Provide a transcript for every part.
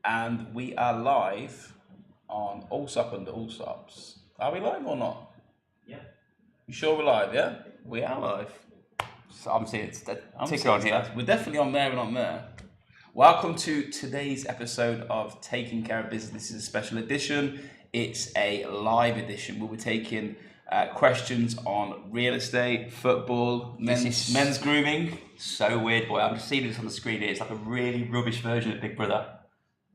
and we are live on Allsop and Allsops. Are we live or not? Yeah. You sure we're live? Yeah, we are live. So I'm seeing it's I'm ticker seeing on here. We're definitely on there and on there. Welcome to today's episode of Taking Care of Business. This is a special edition. It's a live edition where we're taking questions on real estate, football, men's grooming. So weird, boy. I'm just seeing this on the screen here. It's like a really rubbish version of Big Brother.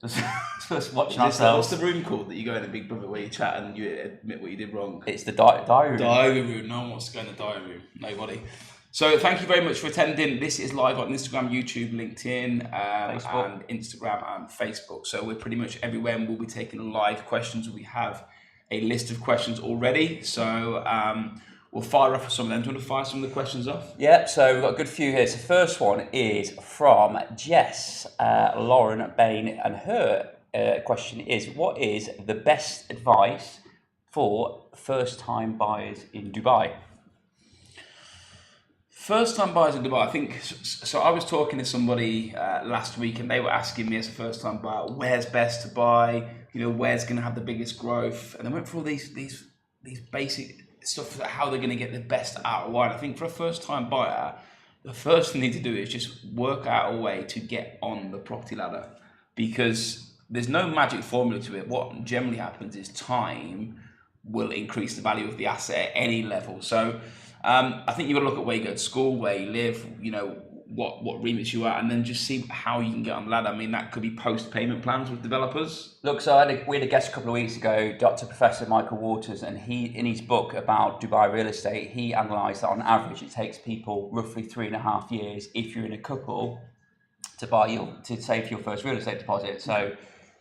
Just watching ourselves. What's the room called that you go in a Big Brother where you chat and you admit what you did wrong? It's the diary room. Diary room. No one wants to go in the diary room. Nobody. So thank you very much for attending. This is live on Instagram, YouTube, LinkedIn, and Instagram and Facebook. So we're pretty much everywhere, and we'll be taking live questions. We have a list of questions already. So we'll fire off some of them. Do you want to fire some of the questions off? Yeah, so we've got a good few here. So the first one is from Jess Lauren Bain, and her question is, what is the best advice for first-time buyers in Dubai? First-time buyers in Dubai, I think, so I was talking to somebody last week and they were asking me as a first-time buyer, where's best to buy, where's going to have the biggest growth? And I went through all these basic stuff, how they're going to get the best ROI. And I think for a first-time buyer, the first thing they need to do is just work out a way to get on the property ladder, because there's no magic formula to it. What generally happens is time will increase the value of the asset at any level. So I think you've got to look at where you go to school, where you live, what remits you are, and then just see how you can get on the ladder. I mean, that could be post-payment plans with developers. Look, so we had a guest a couple of weeks ago, Dr. Professor Michael Waters, and he, in his book about Dubai real estate, he analysed that on average it takes people roughly 3.5 years, if you're in a couple, to save your first real estate deposit. So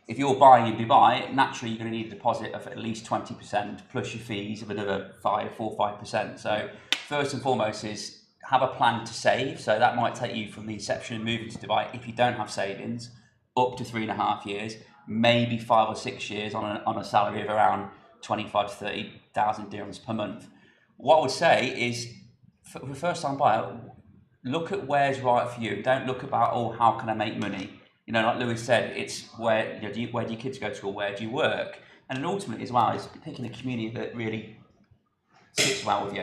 if you're buying in Dubai, naturally you're going to need a deposit of at least 20% plus your fees of another 5%. So first and foremost is have a plan to save. So that might take you from the inception of moving to Dubai, if you don't have savings, up to 3.5 years, maybe 5 or 6 years on a salary of around 25 to 30,000 dirhams per month. What I would say is, for a first time buyer, look at where's right for you. Don't look about, how can I make money? Like Lewis said, it's where do your kids go to school, where do you work? And then ultimately as well, is picking a community that really sits well with you.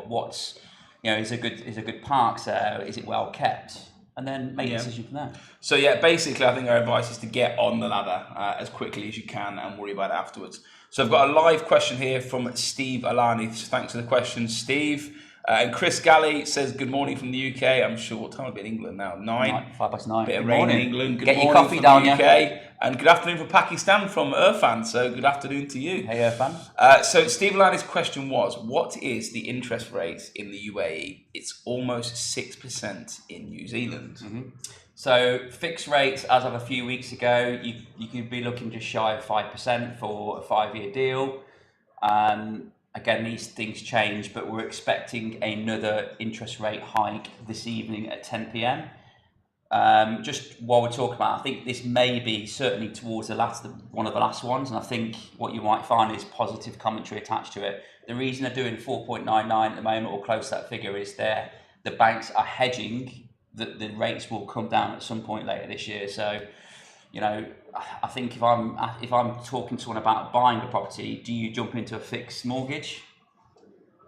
What's is a good park there? Is it well kept? And then make a decision from there. So basically I think our advice is to get on the ladder as quickly as you can and worry about it afterwards. So I've got a live question here from Steve Alani. Thanks for the question, Steve. And Chris Galley says, good morning from the UK. I'm sure, what time will it be in England now? 9? 9:05. Bit of rain in England. Good Get morning your coffee from down, the UK. And good afternoon from Pakistan from Irfan. So good afternoon to you. Hey, Irfan. So Steve Lani's question was, what is the interest rate in the UAE? It's almost 6% in New Zealand. Mm-hmm. So fixed rates, as of a few weeks ago, you could be looking just shy of 5% for a 5-year deal. Again, these things change, but we're expecting another interest rate hike this evening at 10 p.m. Just while we're talking about, I think this may be certainly towards one of the last ones, and I think what you might find is positive commentary attached to it. The reason they're doing 4.99 at the moment, or close to that figure, is the banks are hedging that the rates will come down at some point later this year. So, I think if I'm talking to someone about buying a property, do you jump into a fixed mortgage?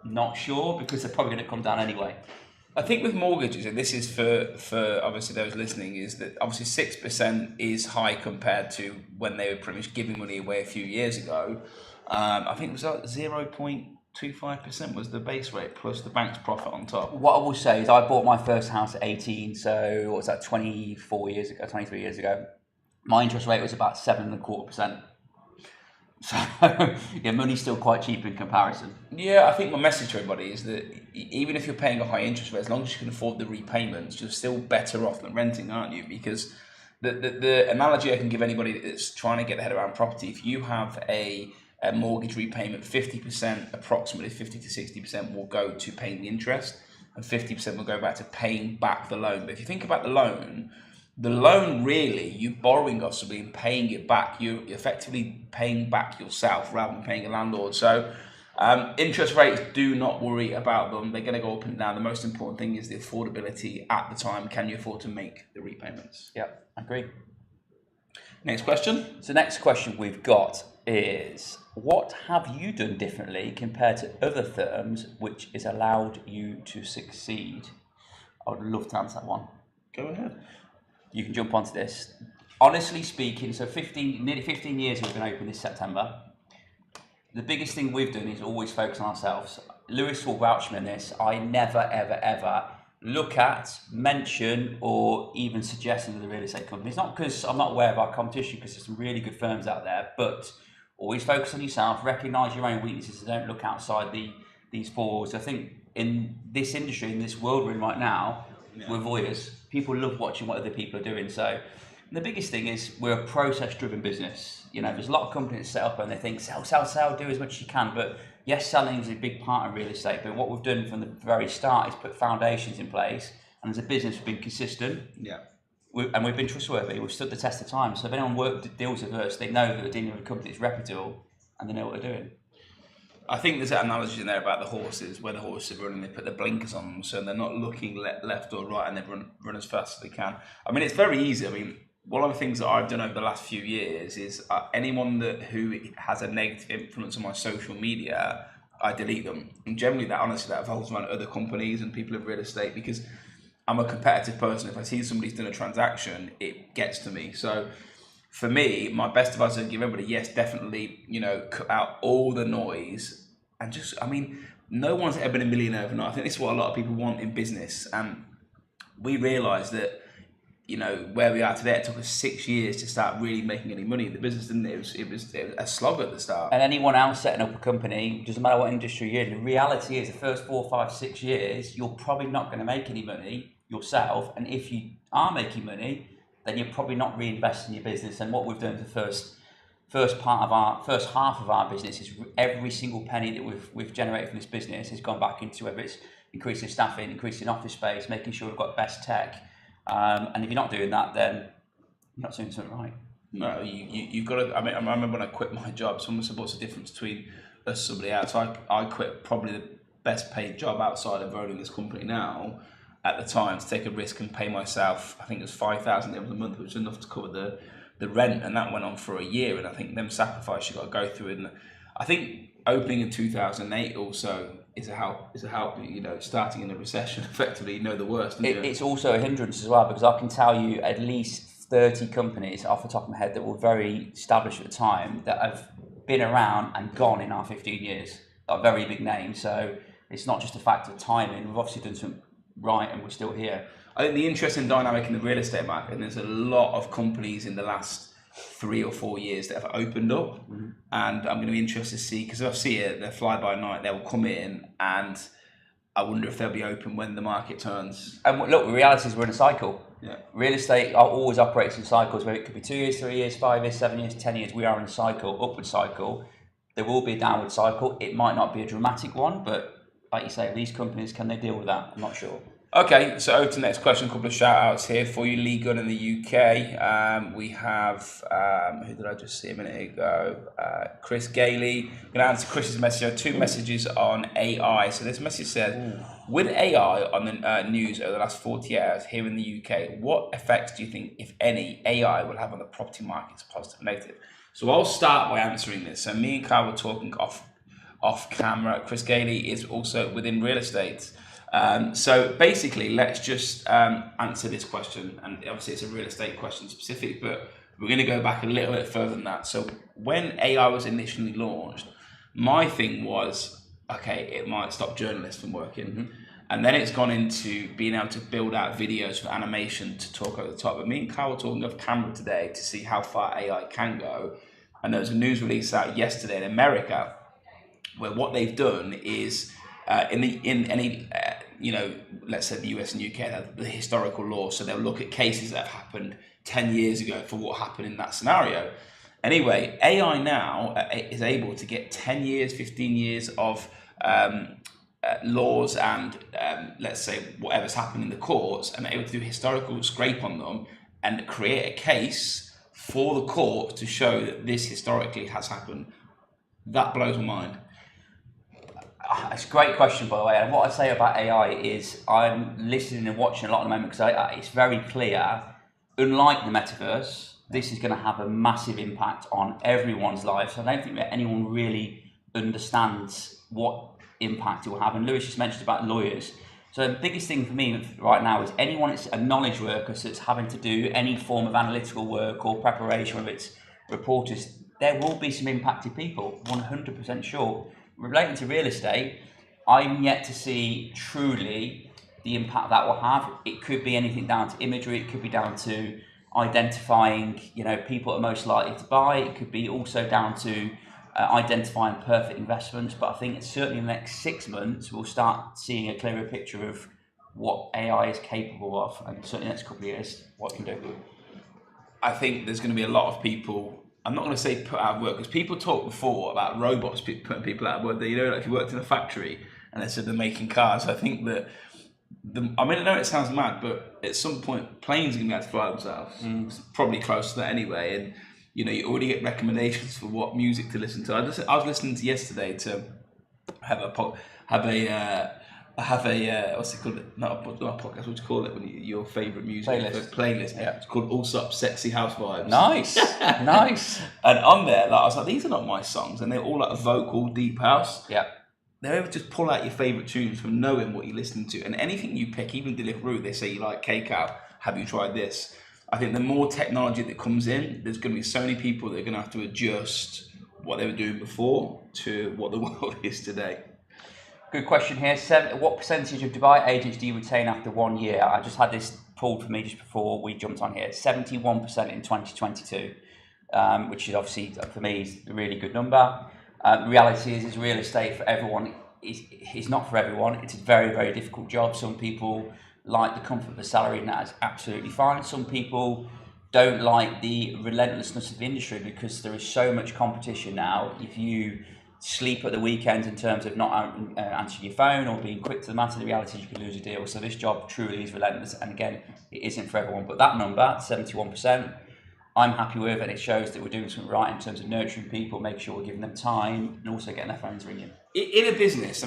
Not sure, because they're probably going to come down anyway. I think with mortgages, and this is for obviously those listening, is that obviously 6% is high compared to when they were pretty much giving money away a few years ago. I think it was like 0.25% was the base rate plus the bank's profit on top. What I will say is I bought my first house at 18, so what was that, 23 years ago. My interest rate was about 7.25%. So money's still quite cheap in comparison. Yeah, I think my message to everybody is that even if you're paying a high interest rate, as long as you can afford the repayments, you're still better off than renting, aren't you? Because the analogy I can give anybody that's trying to get their head around property, if you have a mortgage repayment, 50%, approximately 50 to 60% will go to paying the interest, and 50% will go back to paying back the loan. But if you think about the loan really, you borrowing off somebody and paying it back. You're effectively paying back yourself rather than paying a landlord. So interest rates, do not worry about them. They're going to go up and down. The most important thing is the affordability at the time. Can you afford to make the repayments? Yeah, I agree. Next question. So next question we've got is, what have you done differently compared to other firms which has allowed you to succeed? I would love to answer that one. Go ahead. You can jump onto this. Honestly speaking, so nearly 15 years we've been open this September. The biggest thing we've done is always focus on ourselves. Lewis will vouch me on this. I never, ever, ever look at, mention, or even suggest another real estate company. It's not because I'm not aware of our competition, because there's some really good firms out there, but always focus on yourself, recognise your own weaknesses, and don't look outside these fours. I think in this industry, in this world we're in right now, we're voyeurs. People love watching what other people are doing. So the biggest thing is we're a process-driven business. You know, there's a lot of companies set up and they think sell, do as much as you can. But yes, selling is a big part of real estate. But what we've done from the very start is put foundations in place. And as a business, we've been consistent. Yeah. And we've been trustworthy. We've stood the test of time. So if anyone deals with us, they know that they're dealing with a company that's reputable and they know what they're doing. I think there's an analogy in there about the horses, where the horses are running, they put the blinkers on them, so they're not looking left or right, and they run as fast as they can. I mean, it's very easy. I mean, one of the things that I've done over the last few years is anyone who has a negative influence on my social media, I delete them. And generally, that revolves around other companies and people in real estate, because I'm a competitive person. If I see somebody's done a transaction, it gets to me. So for me, my best advice I'd give everybody, yes, definitely, cut out all the noise and just, I mean, no one's ever been a millionaire overnight. I think this is what a lot of people want in business. And we realised that, where we are today, it took us 6 years to start really making any money in the business, didn't it? It was a slog at the start. And anyone else setting up a company, doesn't matter what industry you're in, the reality is the first 4, 5, 6 years, you're probably not going to make any money yourself. And if you are making money, then you're probably not reinvesting in your business. And what we've done the first half of our business is every single penny that we've generated from this business has gone back into whether it's increasing staffing, increasing office space, making sure we've got best tech. And if you're not doing that, then you're not doing something right. No, you've got to. I mean, I remember when I quit my job, someone said, "What's the difference between us and somebody else?" I quit probably the best paid job outside of owning this company now at the time to take a risk and pay myself. I think it was $5,000 a month, which was enough to cover the rent, and that went on for a year. And I think them sacrifices you got to go through. And I think opening in 2008 also is a help. Starting in a recession, effectively, the worst. It's also a hindrance as well, because I can tell you at least 30 companies off the top of my head that were very established at the time that have been around and gone in our 15 years. Are very big names. So it's not just a fact of timing. We've obviously done some right, and we're still here. I think the interesting dynamic in the real estate market, and there's a lot of companies in the last 3 or 4 years that have opened up, and I'm going to be interested to see, because I see it, they're fly by night, they'll come in, and I wonder if they'll be open when the market turns. And look, the reality is we're in a cycle. Yeah. Real estate always operates in cycles, where it could be 2 years, 3 years, 5 years, 7 years, 10 years. We are in a cycle, upward cycle. There will be a downward cycle. It might not be a dramatic one, but like you say, these companies, can they deal with that? I'm not sure. Okay, so over to the next question. A couple of shout outs here for you. Lee Gunn in the UK. We have, who did I just see a minute ago? Chris Gailey. I'm going to answer Chris's message. 2 messages on AI. So this message says, with AI on the news over the last 48 hours here in the UK, what effects do you think, if any, AI will have on the property markets, positive or negative? So I'll start by answering this. So me and Carl were talking off camera. Chris Gailey is also within real estate. So basically, let's just answer this question, and obviously it's a real estate question specific, but we're going to go back a little bit further than that. So when AI was initially launched, my thing was, okay, it might stop journalists from working, and then it's gone into being able to build out videos for animation to talk over the top. But me and Carl were talking off camera today to see how far AI can go, and there was a news release out yesterday in America where what they've done is let's say the US and UK have the historical law, so they'll look at cases that have happened 10 years ago for what happened in that scenario. Anyway, AI now is able to get 10 years, 15 years of laws and let's say whatever's happened in the courts, and able to do historical scrape on them and create a case for the court to show that this historically has happened. That blows my mind. It's a great question, by the way. And what I say about AI is I'm listening and watching a lot at the moment, because it's very clear, unlike the metaverse, this is going to have a massive impact on everyone's life. So I don't think that anyone really understands what impact it will have. And Lewis just mentioned about lawyers. So the biggest thing for me right now is anyone that's a knowledge worker that's having to do any form of analytical work or preparation, whether it's reporters, there will be some impacted people, 100% sure. Relating to real estate, I'm yet to see truly the impact that will have. It could be anything down to imagery, it could be down to identifying, people are most likely to buy. It could be also down to identifying perfect investments. But I think it's certainly in the next 6 months, we'll start seeing a clearer picture of what AI is capable of, and certainly in the next couple of years, what it can do. I think there's going to be a lot of people, I'm not going to say put out of work, because people talked before about robots putting people out of work. Like if you worked in a factory and they said they're making cars, I think that, I know it sounds mad, but at some point planes are going to be able to fly themselves. It's probably close to that anyway. And you already get recommendations for what music to listen to. I was listening to yesterday to have a what's it called? Not a podcast. What do you call it when your favourite music playlist? Yeah. It's called Allsop Sexy House Vibes. Nice, nice. And on there, I was like, these are not my songs, and they're all like vocal deep house. Yeah. They're able to just pull out your favourite tunes from knowing what you're listening to, and anything you pick, even Deliveroo, they say you like K-Cow, have you tried this? I think the more technology that comes in, there's going to be so many people that are going to have to adjust what they were doing before to what the world is today. Good question here. What percentage of Dubai agents do you retain after 1 year? I just had this pulled for me just before we jumped on here. 71% in 2022, which is obviously, for me, is a really good number. The reality is real estate for everyone is not for everyone. It's a very, very difficult job. Some people like the comfort of a salary, and that is absolutely fine. Some people don't like the relentlessness of the industry because there is so much competition now. If you sleep at the weekends in terms of not answering your phone or being quick to the matter, the reality is you could lose a deal. So this job truly is relentless, and again, it isn't for everyone. But that number, 71%, I'm happy with, and it shows that we're doing something right in terms of nurturing people, making sure we're giving them time, and also getting their phones ringing. In a business,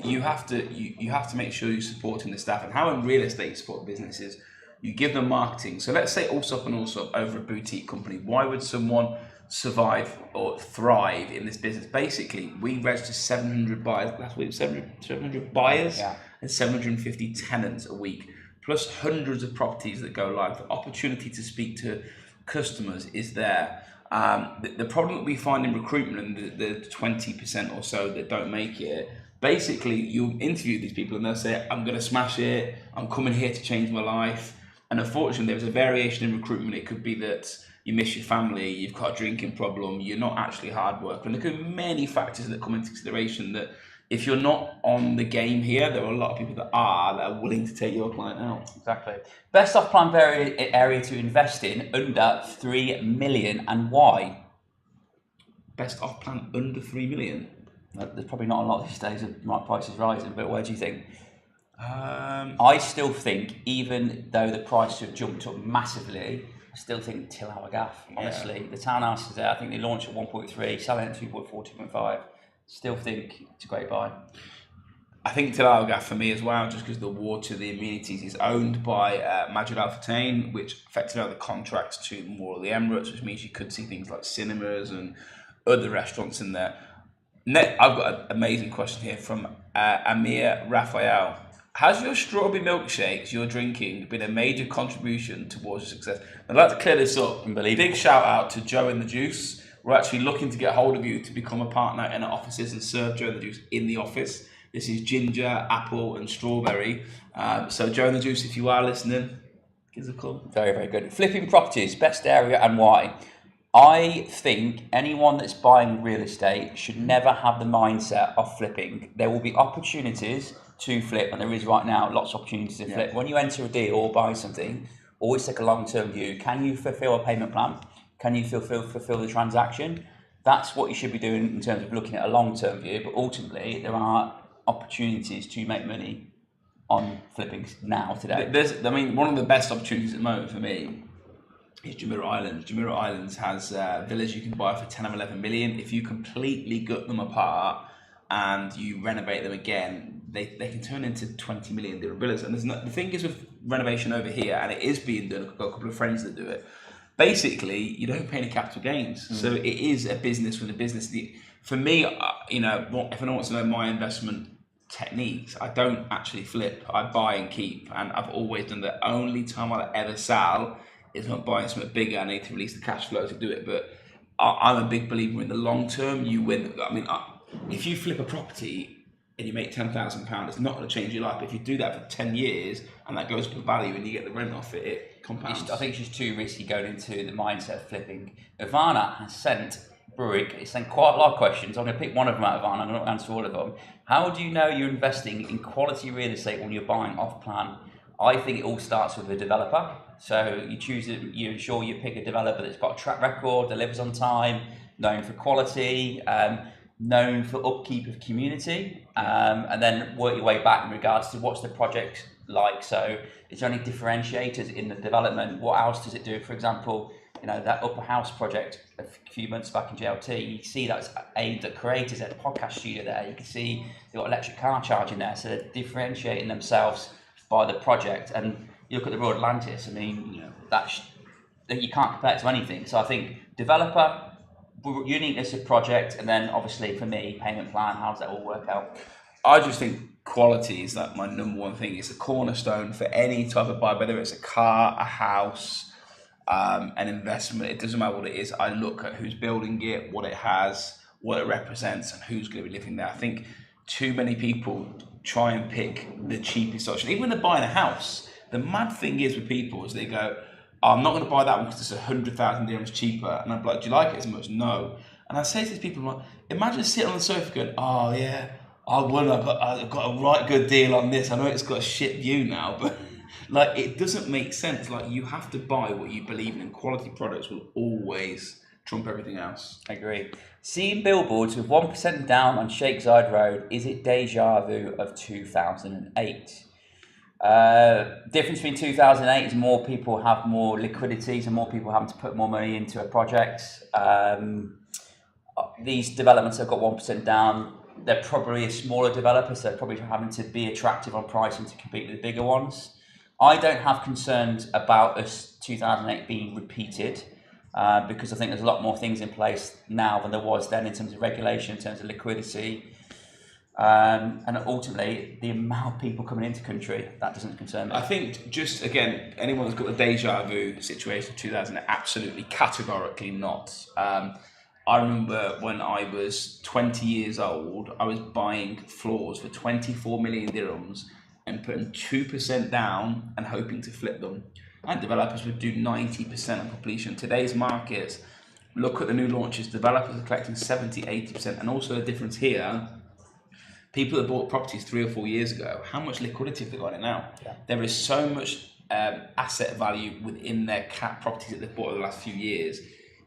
you have to make sure you're supporting the staff, and how in real estate you support businesses, you give them marketing. So let's say Allsop and Allsop over a boutique company. Why would someone survive or thrive in this business? Basically, we registered 700 buyers last week, 700 buyers, Yeah. and 750 tenants a week, plus hundreds of properties that go live. The opportunity to speak to customers is there. The problem that we find in recruitment, and the 20% or so that don't make it, basically you interview these people and they'll say, I'm going to smash it, I'm coming here to change my life. And unfortunately, there's a variation in recruitment. It could be that you miss your family, you've got a drinking problem, you're not actually hard worker. And there could be many factors that come into consideration that if you're not on the game here, there are a lot of people that are willing to take your client out. Exactly. Best off-plan area to invest in under 3 million, and why? Best off-plan under 3 million? There's probably not a lot these days of prices rising, but where do you think? I still think, even though the prices have jumped up massively, I still think Til Al Gaff, honestly. Yeah. The townhouse is there. I think they launched at 1.3, selling at 2.4, 2.5. Still think it's a great buy. I think Til Al Gaff for me as well, just because the water, the amenities, is owned by Majid Al Futtaim, which effectively are the contracts to more of the Emirates, which means you could see things like cinemas and other restaurants in there. I've got an amazing question here from Amir Raphael. Has your strawberry milkshakes you're drinking been a major contribution towards your success? I'd like to clear this up. Big shout out to Joe and the Juice. We're actually looking to get hold of you to become a partner in our offices and serve Joe and the Juice in the office. This is ginger, apple, and strawberry. So Joe and the Juice, if you are listening, give us a call. Very, very good. Flipping properties, best area and why? I think anyone that's buying real estate should never have the mindset of flipping. There will be opportunities to flip, and there is right now lots of opportunities to flip. When you enter a deal or buy something, always take a long-term view. Can you fulfill a payment plan? Can you fulfill the transaction? That's what you should be doing in terms of looking at a long-term view. But ultimately, there are opportunities to make money on flipping now, today. One of the best opportunities at the moment for me is Jumeirah Islands. Jumeirah Islands has villas you can buy for 10 or 11 million. If you completely gut them apart and you renovate them again, they can turn into 20 million dirham villas. And the thing is with renovation over here, and it is being done, I've got a couple of friends that do it, basically you don't pay any capital gains. So it is a business with a business. For me, you know, if anyone wants to know my investment techniques, I don't actually flip. I buy and keep, and I've always done the only time I'll ever sell is not buying something bigger. I need to release the cash flow to do it, but I'm a big believer in the long term. You win. I mean, if you flip a property and you make £10,000, it's not going to change your life. But if you do that for 10 years and that goes up in value and you get the rent off it, it compounds. I think it's just too risky going into the mindset of flipping. Ivana has sent Bruick, it's sent quite a lot of questions. I'm going to pick one of them out, Ivana. I'm not going to answer all of them. How do you know you're investing in quality real estate when you're buying off plan? I think it all starts with a developer. So you choose it, you ensure you pick a developer that's got a track record, delivers on time, known for quality, known for upkeep of community, and then work your way back in regards to what's the project like. So is there any differentiators in the development? What else does it do? For example, you know, that Upper House project a few months back in JLT, you see that's aimed at creators at the podcast studio there. You can see they've got electric car charging there, so they're differentiating themselves by the project. And you look at the Royal Atlantis, I mean, you know, that you can't compare it to anything. So I think developer, uniqueness of project, and then obviously for me, payment plan, how does that all work out? I just think quality is like my number one thing. It's a cornerstone for any type of buy, whether it's a car, a house, an investment. It doesn't matter what it is. I look at who's building it, what it has, what it represents, and who's going to be living there. I think too many people try and pick the cheapest option. Even when they're buying a house, the mad thing is with people is they go, oh, I'm not going to buy that one because it's 100,000 dirhams cheaper. And I'm like, do you like it as much? No. And I say to these people, I'm like, imagine sitting on the sofa going, oh yeah, I've got a right good deal on this. I know it's got a shit view now, but like, it doesn't make sense. Like, you have to buy what you believe in. Quality products will always trump everything else. I agree. Seeing billboards with 1% down on Sheikh Zayed Road, is it deja vu of 2008? Difference between 2008 is more people have more liquidity, so more people having to put more money into a project. These developments have got 1% down. They're probably a smaller developer, so they're probably having to be attractive on pricing to compete with the bigger ones. I don't have concerns about us 2008 being repeated, because I think there's a lot more things in place now than there was then in terms of regulation, in terms of liquidity, and ultimately the amount of people coming into country, that doesn't concern me. I think, just again, anyone that's got the deja vu situation of 2008, absolutely categorically not. I remember when I was 20 years old, I was buying floors for 24 million dirhams and putting 2% down and hoping to flip them. And developers would do 90% on completion. Today's markets, look at the new launches, developers are collecting 70, 80%. And also the difference here, people that bought properties 3 or 4 years ago, how much liquidity have they got in it now? Yeah. There is so much asset value within their properties that they've bought over the last few years.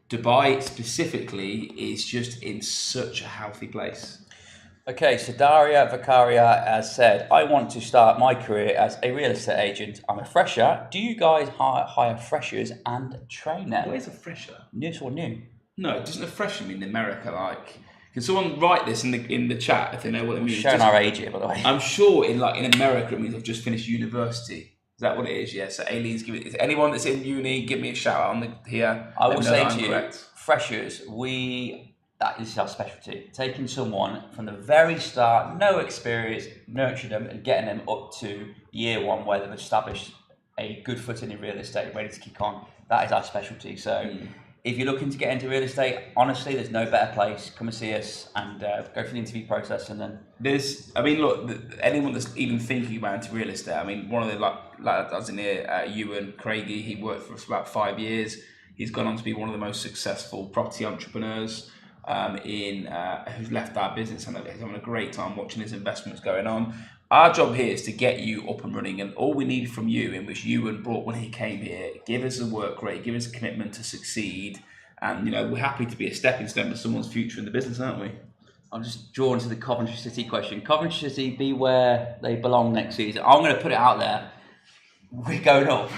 Dubai specifically is just in such a healthy place. Okay, so Daria Vakaria has said, I want to start my career as a real estate agent. I'm a fresher. Do you guys hire freshers and train them? What is a fresher? New or new? No, doesn't a fresher mean in America? Like, can someone write this in the chat if they know what it means? Showing our age here, by the way. I'm sure in America it means I've just finished university. Is that what it is? Yeah. So aliens, give it. Is anyone that's in uni, give me a shout out on here. I will say to you, freshers, that is our specialty. Taking someone from the very start, no experience, nurturing them and getting them up to year one where they've established a good footing in real estate, ready to kick on. That is our specialty. So if you're looking to get into real estate, honestly, there's no better place. Come and see us and go through the interview process, and then look, anyone that's even thinking about into real estate, I mean, one of the lads in here, Ewan Craigie, he worked for us for about 5 years. He's gone on to be one of the most successful property entrepreneurs who's left our business, and he's having a great time watching his investments going on. Our job here is to get you up and running, and all we need from you, in which Ewan brought when he came here, give us a work rate, give us a commitment to succeed, and we're happy to be a stepping stone to someone's future in the business, aren't we? I'm just drawn to the Coventry City question. Coventry City, be where they belong next season. I'm going to put it out there. We're going up.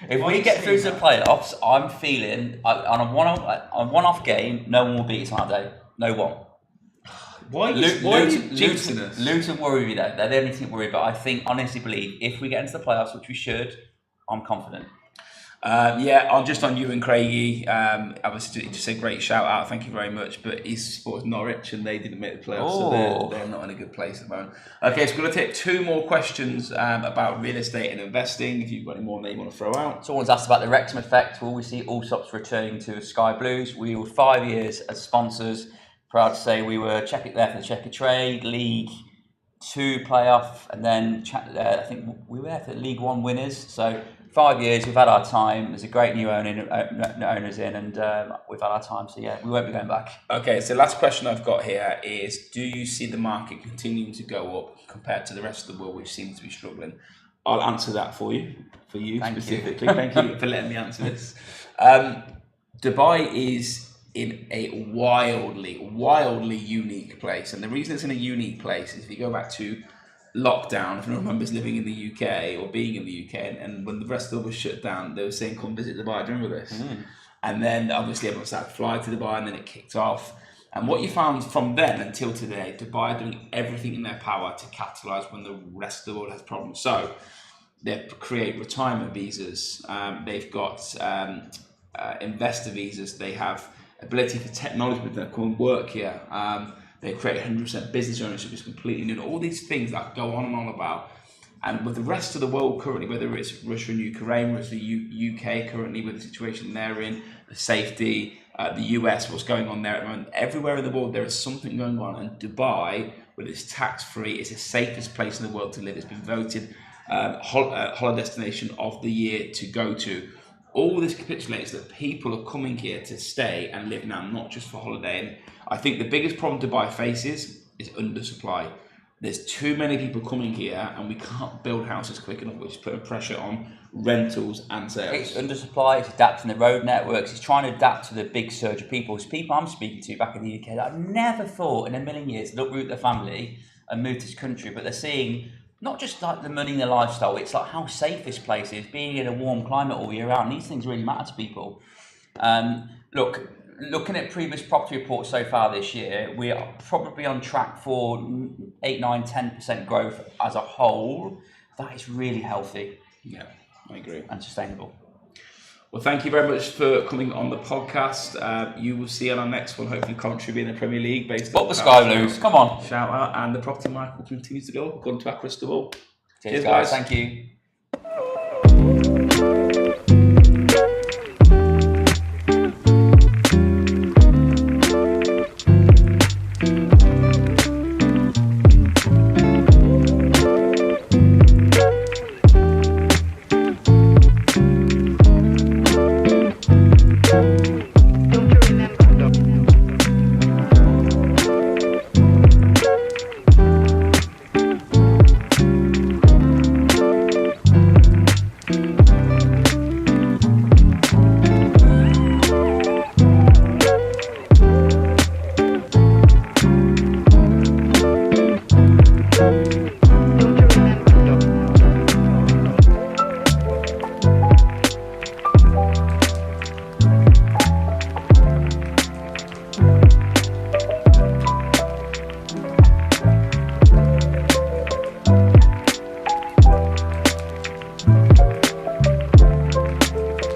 If we get through to the playoffs, I'm feeling on a one-off game, no one will beat us on that day. No one. Why are you jinxing us? Luton worry me though. They're the only thing worried about. I honestly believe if we get into the playoffs, which we should, I'm confident. Just on you and Craigie, obviously just a great shout out, thank you very much. But East Sports Norwich, and they didn't make the playoffs, so they're not in a good place at the moment. Okay, so we're going to take 2 more questions about real estate and investing. If you've got any more that you want to throw out. Someone's asked about the Wrexham effect. Will we see Allsops returning to Sky Blues? We were 5 years as sponsors. Proud to say we were there for the Checker Trade, League 2 playoff, and then I think we were there for the League 1 winners. So 5 years, we've had our time. There's a great new owners in, and we've had our time. So yeah, we won't be going back. Okay, so last question I've got here is: do you see the market continuing to go up compared to the rest of the world, which seems to be struggling? I'll answer that for you specifically. Thank you for letting me answer this. Dubai is in a wildly unique place, and the reason it's in a unique place is if you go back to lockdown, if anyone remembers living in the UK or being in the UK, and when the rest of the world was shut down, they were saying, come visit Dubai, do you remember this? And then obviously everyone started to fly to Dubai, and then it kicked off. And what you found from then until today, Dubai are doing everything in their power to capitalise when the rest of the world has problems. So they create retirement visas, they've got investor visas, they have ability for technology to come and work here. They create 100% business ownership, which is completely new. All these things that I go on and on about. And with the rest of the world currently, whether it's Russia and Ukraine, whether it's the UK currently with the situation they're in, the safety, the US, what's going on there at the moment, everywhere in the world there is something going on. And Dubai, with its tax-free, is the safest place in the world to live. It's been voted holiday destination of the year to go to. All this capitulates that people are coming here to stay and live now, not just for holiday. And I think the biggest problem Dubai faces is undersupply. There's too many people coming here, and we can't build houses quick enough, which is putting pressure on rentals and sales. It's undersupply, it's adapting the road networks, it's trying to adapt to the big surge of people. It's people I'm speaking to back in the UK that I've never thought in a million years to uproot their family and move to this country, but they're seeing not just like the money and the lifestyle, it's like how safe this place is, being in a warm climate all year round. These things really matter to people. Looking at previous property reports so far this year, we are probably on track for 8, 9, 10% growth as a whole. That is really healthy. Yeah, I agree. And sustainable. Well, thank you very much for coming on the podcast. You will see on our next one, hopefully Coventry be in the Premier League based on the Sky Blues. Come on. Shout out. And the property market will continue to go up according to our crystal ball. Cheers, guys. Thank you.